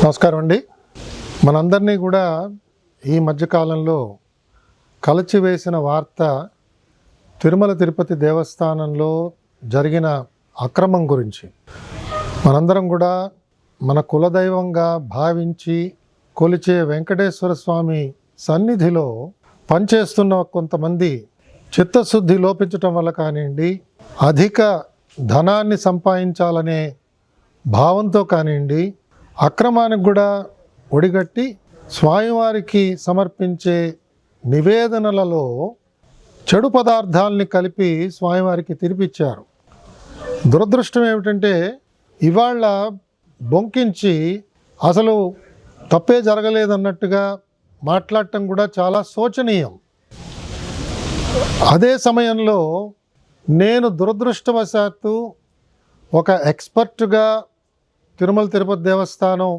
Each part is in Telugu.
నమస్కారం అండి. మనందరినీ కూడా ఈ మధ్యకాలంలో కలిచివేసిన వార్త తిరుమల తిరుపతి దేవస్థానంలో జరిగిన అక్రమం గురించి. మనందరం కూడా మన కులదైవంగా భావించి కొలిచే వెంకటేశ్వర స్వామి సన్నిధిలో పనిచేస్తున్న కొంతమంది చిత్తశుద్ధి లోపించటం వల్ల కానివ్వండి, అధిక ధనాన్ని సంపాదించాలనే భావంతో కానివ్వండి, అక్రమానికి కూడా ఒడిగట్టి స్వామివారికి సమర్పించే నివేదనలలో చెడు పదార్థాలని కలిపి స్వామివారికి తినిపించారు. దురదృష్టం ఏమిటంటే ఇవాళ బొంకించి అసలు తప్పే జరగలేదన్నట్టుగా మాట్లాడటం కూడా చాలా శోచనీయం. అదే సమయంలో నేను దురదృష్టవశాత్తు ఒక ఎక్స్పర్ట్గా తిరుమల తిరుపతి దేవస్థానం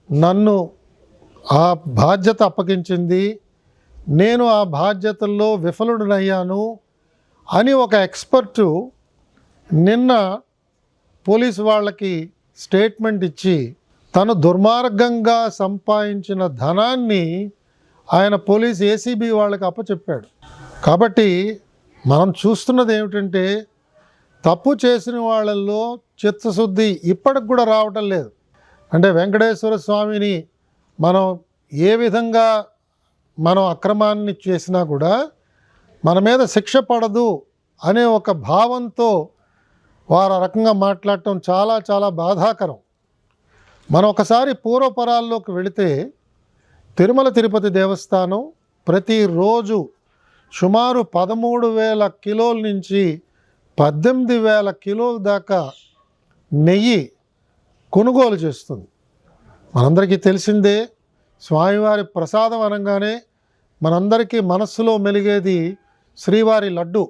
నన్ను ఆ బాధ్యత అప్పగించింది, నేను ఆ బాధ్యతల్లో విఫలుడనయ్యాను అని ఒక ఎక్స్పర్టు నిన్న పోలీసు వాళ్ళకి స్టేట్మెంట్ ఇచ్చి తను దుర్మార్గంగా సంపాదించిన ధనాన్ని ఆయన పోలీస్ ఏసీబీ వాళ్ళకి అప్పచెప్పాడు. కాబట్టి మనం చూస్తున్నది ఏమిటంటే తప్పు చేసిన వాళ్ళల్లో చిత్తశుద్ధి ఇప్పటికి కూడా రావటం లేదు. అంటే వెంకటేశ్వర స్వామిని మనం ఏ విధంగా మనం అక్రమాన్ని చేసినా కూడా మన మీద శిక్ష పడదు అనే ఒక భావంతో వారు ఆ రకంగా మాట్లాడటం చాలా చాలా బాధాకరం. మనం ఒకసారి పూర్వపరాల్లోకి వెళితే తిరుమల తిరుపతి దేవస్థానం ప్రతిరోజు సుమారు 13,000 కిలోల నుంచి 18,000 కిలోల దాకా నెయ్యి కొనుగోలు చేస్తుంది. మనందరికీ తెలిసిందే, స్వామివారి ప్రసాదం అనగానే మనందరికీ మనస్సులో మెలిగేది శ్రీవారి లడ్డు.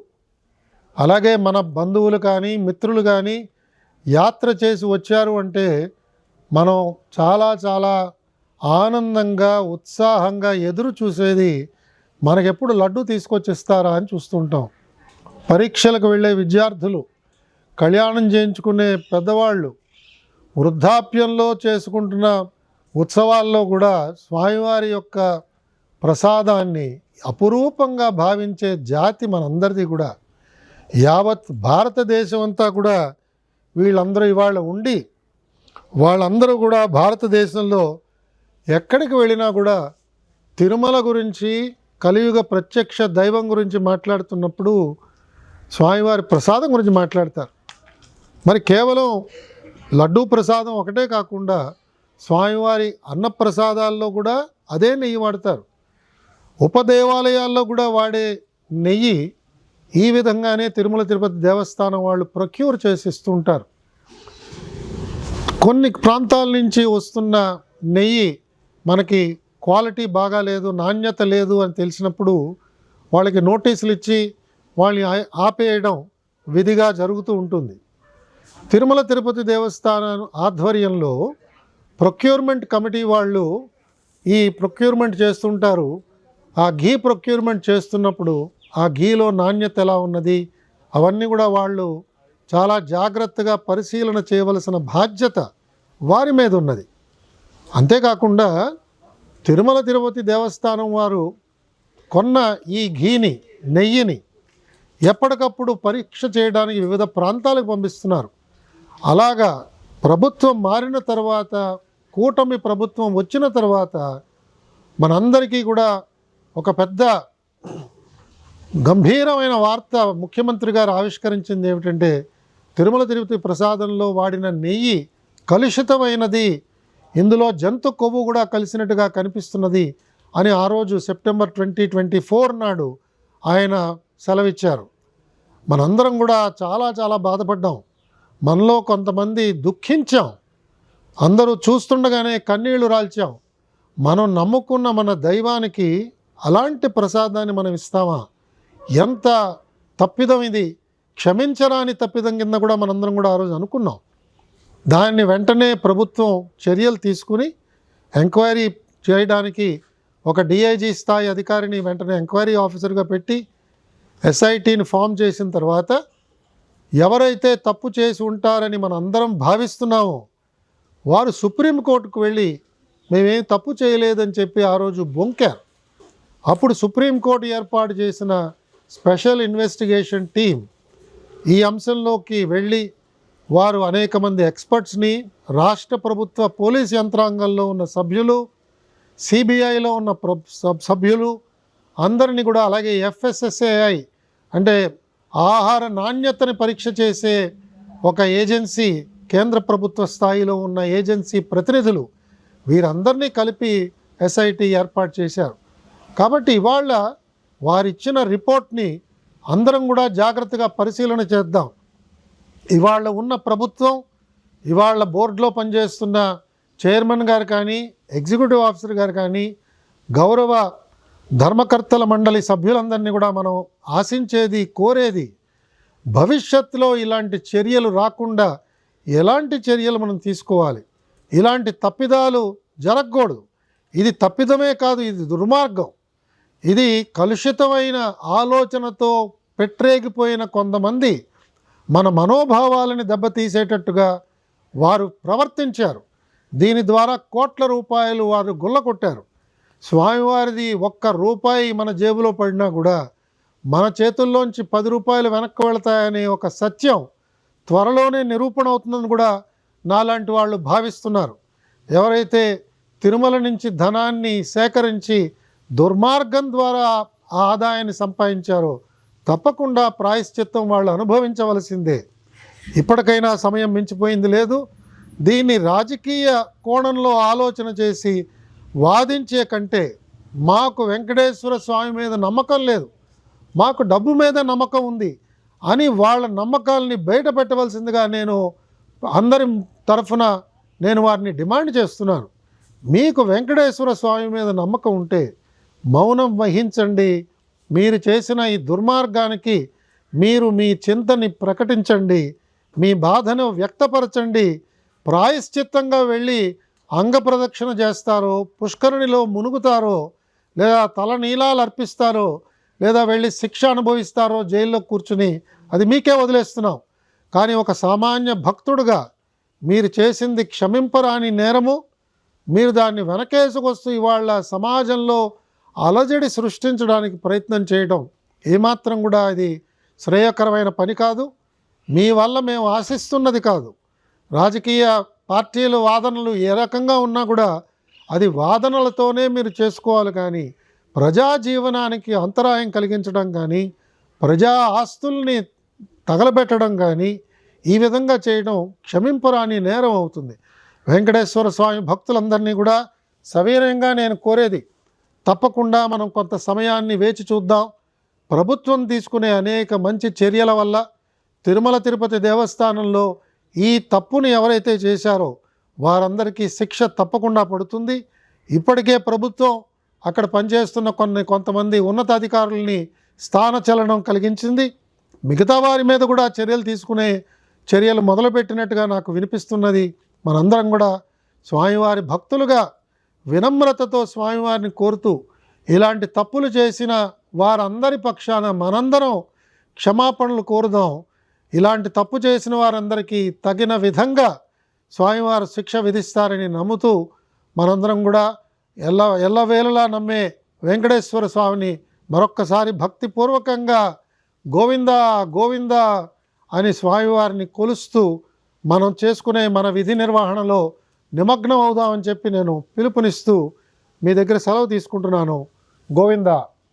అలాగే మన బంధువులు కానీ మిత్రులు కానీ యాత్ర చేసి వచ్చారు అంటే మనం చాలా చాలా ఆనందంగా ఉత్సాహంగా ఎదురు చూసేది మనకెప్పుడు లడ్డు తీసుకొచ్చిస్తారా అని చూస్తుంటాం. పరీక్షలకు వెళ్ళే విద్యార్థులు, కళ్యాణం చేయించుకునే పెద్దవాళ్ళు, వృద్ధాప్యంలో చేసుకుంటున్న ఉత్సవాల్లో కూడా స్వామివారి యొక్క ప్రసాదాన్ని అపురూపంగా భావించే జాతి మనందరిది కూడా. యావత్ భారతదేశం అంతా కూడా వీళ్ళందరూ ఇవాళ ఉండి వాళ్ళందరూ కూడా భారతదేశంలో ఎక్కడికి వెళ్ళినా కూడా తిరుమల గురించి, కలియుగ ప్రత్యక్ష దైవం గురించి మాట్లాడుతున్నప్పుడు స్వామివారి ప్రసాదం గురించి మాట్లాడతారు. మరి కేవలం లడ్డూ ప్రసాదం ఒకటే కాకుండా స్వామివారి అన్నప్రసాదాల్లో కూడా అదే నెయ్యి వాడతారు. ఉపదేవాలయాల్లో కూడా వాడే నెయ్యి ఈ విధంగానే తిరుమల తిరుపతి దేవస్థానం వాళ్ళు ప్రొక్యూర్ చేసి ఇస్తుంటారు. కొన్ని ప్రాంతాల నుంచి వస్తున్న నెయ్యి మనకి క్వాలిటీ బాగాలేదు, నాణ్యత లేదు అని తెలిసినప్పుడు వాళ్ళకి నోటీసులు ఇచ్చి వాళ్ళని ఆపేయడం విధిగా జరుగుతూ ఉంటుంది. తిరుమల తిరుపతి దేవస్థానం ఆధ్వర్యంలో ప్రొక్యూర్మెంట్ కమిటీ వాళ్ళు ఈ ప్రొక్యూర్మెంట్ చేస్తుంటారు. ఆ ఘీ ప్రొక్యూర్మెంట్ చేస్తున్నప్పుడు ఆ ఘీలో నాణ్యత ఎలా ఉన్నది అవన్నీ కూడా వాళ్ళు చాలా జాగ్రత్తగా పరిశీలన చేయవలసిన బాధ్యత వారి మీద ఉన్నది. అంతేకాకుండా తిరుమల తిరుపతి దేవస్థానం వారు కొన్న ఈ ఘీని, నెయ్యిని ఎప్పటికప్పుడు పరీక్ష చేయడానికి వివిధ ప్రాంతాలకు పంపిస్తున్నారు. అలాగా ప్రభుత్వం మారిన తర్వాత, కూటమి ప్రభుత్వం వచ్చిన తర్వాత మనందరికీ కూడా ఒక పెద్ద గంభీరమైన వార్త ముఖ్యమంత్రి గారు ఆవిష్కరించింది ఏమిటంటే తిరుమల తిరుపతి ప్రసాదంలో వాడిన నెయ్యి కలుషితమైనది, ఇందులో జంతు కొవ్వు కూడా కలిసినట్టుగా కనిపిస్తున్నది అని ఆ రోజు సెప్టెంబర్ 2024 నాడు ఆయన సెలవిచ్చారు. మనందరం కూడా చాలా చాలా బాధపడ్డాం. మనలో కొంతమంది దుఃఖించాం. అందరూ చూస్తుండగానే కన్నీళ్లు రాల్చాం. మనం నమ్ముకున్న మన దైవానికి అలాంటి ప్రసాదాన్ని మనం ఇస్తామా? ఎంత తప్పిదం ఇది! క్షమించరాని తప్పిదం కింద కూడా మనందరం కూడా ఆ రోజు అనుకున్నాం. దాన్ని వెంటనే ప్రభుత్వం చర్యలు తీసుకుని ఎంక్వైరీ చేయడానికి ఒక డిఐజీ స్థాయి అధికారిని వెంటనే ఎంక్వైరీ ఆఫీసర్గా పెట్టి ఎస్ఐటీని ఫామ్ చేసిన తర్వాత ఎవరైతే తప్పు చేసి ఉంటారని మనం అందరం భావిస్తున్నామో వారు సుప్రీంకోర్టుకు వెళ్ళి మేమేం తప్పు చేయలేదని చెప్పి ఆ రోజు బొంకారు. అప్పుడు సుప్రీంకోర్టు ఏర్పాటు చేసిన స్పెషల్ ఇన్వెస్టిగేషన్ టీం ఈ అంశంలోకి వెళ్ళి వారు అనేక మంది ఎక్స్పర్ట్స్ని, రాష్ట్ర ప్రభుత్వ పోలీస్ యంత్రాంగంలో ఉన్న సభ్యులు, సిబిఐలో ఉన్న సభ్యులు అందరినీ కూడా, అలాగే FSSAI అంటే ఆహార నాణ్యతని పరీక్ష చేసే ఒక ఏజెన్సీ, కేంద్ర ప్రభుత్వ స్థాయిలో ఉన్న ఏజెన్సీ ప్రతినిధులు, వీరందరినీ కలిపి SIT ఏర్పాటు చేశారు. కాబట్టి ఇవాళ వారిచ్చిన రిపోర్ట్ని అందరం కూడా జాగ్రత్తగా పరిశీలన చేద్దాం. ఇవాళ ఉన్న ప్రభుత్వం, ఇవాళ బోర్డులో పనిచేస్తున్న చైర్మన్ గారు కానీ, ఎగ్జిక్యూటివ్ ఆఫీసర్ గారు కానీ, గౌరవ ధర్మకర్తల మండలి సభ్యులందరినీ కూడా మనం ఆశించేది, కోరేది, భవిష్యత్తులో ఇలాంటి చర్యలు రాకుండా ఎలాంటి చర్యలు మనం తీసుకోవాలి. ఇలాంటి తప్పిదాలు జరగకూడదు. ఇది తప్పిదమే కాదు, ఇది దుర్మార్గం. ఇది కలుషితమైన ఆలోచనతో పెట్టరేగిపోయిన కొంతమంది మన మనోభావాలని దెబ్బతీసేటట్టుగా వారు ప్రవర్తించారు. దీని ద్వారా కోట్ల రూపాయలు వారు గుల్లకొట్టారు. స్వామివారిది ఒక్క రూపాయి మన జేబులో పడినా కూడా మన చేతుల్లోంచి 10 రూపాయలు వెనక్కి వెళతాయనే ఒక సత్యం త్వరలోనే నిరూపణ అవుతుందని కూడా నాలాంటి వాళ్ళు భావిస్తున్నారు. ఎవరైతే తిరుమల నుంచి ధనాన్ని సేకరించి దుర్మార్గం ద్వారా ఆ ఆదాయాన్ని సంపాదించారో తప్పకుండా ప్రాయశ్చిత్తం వాళ్ళు అనుభవించవలసిందే. ఇప్పటికైనా సమయం మించిపోయింది లేదు. దీన్ని రాజకీయ కోణంలో ఆలోచన చేసి వాదించే కంటే మాకు వెంకటేశ్వర స్వామి మీద నమ్మకం లేదు, మాకు డబ్బు మీద నమ్మకం ఉంది అని వాళ్ళ నమ్మకాలని బయట పెట్టవలసిందిగా నేను అందరి తరఫున నేను వారిని డిమాండ్ చేస్తున్నాను. మీకు వెంకటేశ్వర స్వామి మీద నమ్మకం ఉంటే మౌనం వహించండి. మీరు చేసిన ఈ దుర్మార్గానికి మీరు మీ చింతని ప్రకటించండి, మీ బాధను వ్యక్తపరచండి. ప్రాయశ్చిత్తంగా వెళ్ళి అంగప్రదక్షిణ చేస్తారో, పుష్కరిణిలో మునుగుతారో, లేదా తల నీలాలు అర్పిస్తారో, లేదా వెళ్ళి శిక్ష అనుభవిస్తారో జైల్లో కూర్చుని, అది మీకే వదిలేస్తున్నాం. కానీ ఒక సామాన్య భక్తుడుగా మీరు చేసింది క్షమింపరాని నేరము. మీరు దాన్ని వెనకేసుకొస్తూ ఇవాళ సమాజంలో అలజడి సృష్టించడానికి ప్రయత్నం చేయడం ఏమాత్రం కూడా అది శ్రేయకరమైన పని కాదు. మీ వల్ల మేము ఆశిస్తున్నది కాదు. రాజకీయ పార్టీల వాదనలు ఏ రకంగా ఉన్నా కూడా అది వాదనలతోనే మీరు చేసుకోవాలి, కానీ ప్రజా జీవనానికి అంతరాయం కలిగించడం కానీ, ప్రజా ఆస్తుల్ని తగలబెట్టడం కానీ ఈ విధంగా చేయడం క్షమింపరాని నేరం అవుతుంది. వెంకటేశ్వర స్వామి భక్తులందరినీ కూడా సవినయంగా నేను కోరేది, తప్పకుండా మనం కొంత సమయాన్ని వేచి చూద్దాం. ప్రభుత్వం తీసుకునే అనేక మంచి చర్యల వల్ల తిరుమల తిరుపతి దేవస్థానంలో ఈ తప్పుని ఎవరైతే చేశారో వారందరికీ శిక్ష తప్పకుండా పడుతుంది. ఇప్పటికే ప్రభుత్వం అక్కడ పనిచేస్తున్న కొంతమంది ఉన్నతాధికారుల్ని స్థానచలనం కలిగించింది. మిగతా వారి మీద కూడా చర్యలు మొదలుపెట్టినట్టుగా నాకు వినిపిస్తున్నది. మనందరం కూడా స్వామివారి భక్తులుగా వినమ్రతతో స్వామివారిని కోరుతూ ఇలాంటి తప్పులు చేసిన వారందరి పక్షాన మనందరం క్షమాపణలు కోరుదాం. ఇలాంటి తప్పు చేసిన వారందరికీ తగిన విధంగా స్వామివారు శిక్ష విధిస్తారని నమ్ముతూ మనందరం కూడా ఎల్లవేళలా నమ్మే వెంకటేశ్వర స్వామిని మరొక్కసారి భక్తిపూర్వకంగా గోవిందా గోవిందా అని స్వామివారిని కొలుస్తూ మనం చేసుకునే మన విధి నిర్వహణలో నిమగ్నం అవుదామని చెప్పి నేను పిలుపునిస్తూ మీ దగ్గర సెలవు తీసుకుంటున్నాను. గోవిందా.